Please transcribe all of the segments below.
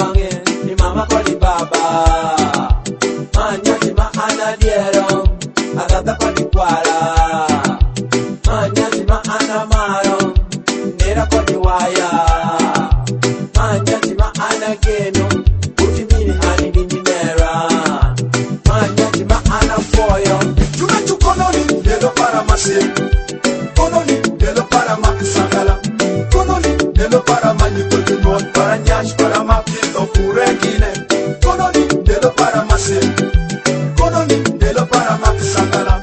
wange ni mama kwa ni baba. Manyati ma anadiero agata kwa ni kwala. Manyati ma anamaro nera kwa ni waya. Manyati ma anageno utimini hani ninimera. Manyati ma anafoyo Tumechukononi delo para mase. Kononi delo para makisangala. Kononi delo para manito junot para nyash para makito kurekine. Kononi delo para mase. Kononi delo para makisangala.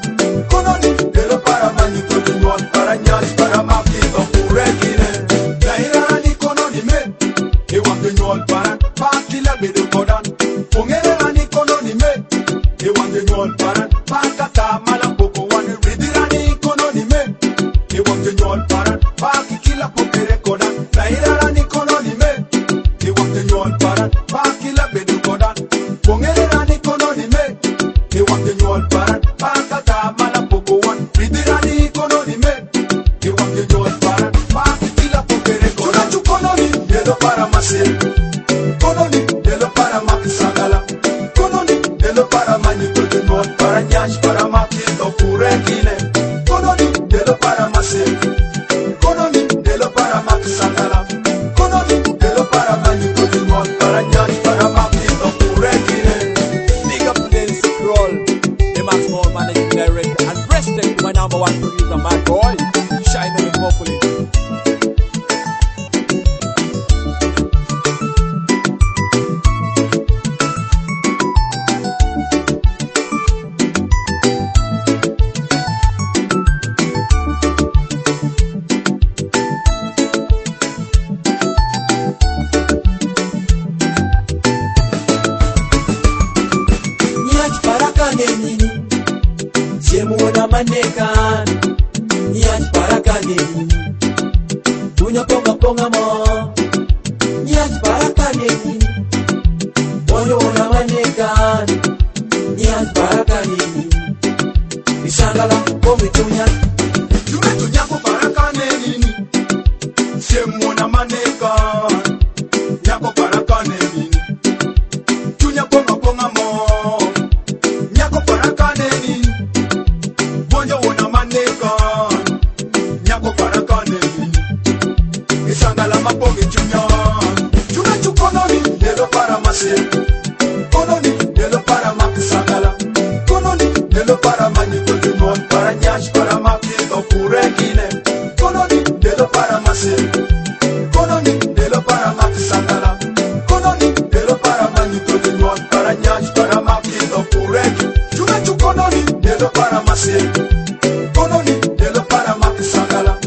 Kononi delo para manito junot para nyash para makito kurekine. Naira ni kononi me. Ewan junot para pakila bedo kodan. Ongera ni kononi me. Ewan junot para pakata malapoko wan ridirani kononi me. Ewan junot para pakikila pokere kodan. Naira ni kononi me. Ewan junot para pakila bedo kodan. Ongera ni kononi me. Ewan junot para pakata malapoko wan ridirani kononi me. Ewan junot para pakikila pokere kodan. Chu kononi delo para mase. Kononi delo para makisangala. Kononi delo para manito junot para nyash para makito kurekine. Kononi delo para mase. Kononi delo para makisangala. Kononi delo para manito junot para nyash para makito kurekine. big up to the scroll. The maximum managing director and president my number one producer, my boy. Shine on the vocally. Nyach baraka nenini Chemuona manekan Nyach baraka nenini Punya ponga ponga mo Nyach baraka nenini Moyo ona manekan Nyach baraka nenini Ishangala kome tunya Tumetunyako barakane nini? Siemwona maneka. Nyako barakane nini? Tunya ponga ponga mo. Nyako barakane nini? Bonjo wona maneka. Nyako barakane nini? Isangala maponge tunya. Tumechukononi delo para mase. Kononi delo para makisangala. Kononi delo para manito junot para nyash para makito kurekine. Kononi delo para mase. Kononi delo para makisangala. Kononi delo para manito junot para nyash para makito kurekine. Tumechukononi delo para mase. Kononi delo para makisangala.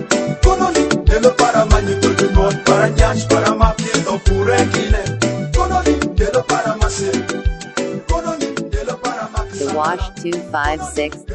Kononi delo para manito junot para nyash para makito kurekine. Kononi delo para mase. Kononi delo para makisangala. The Wash 256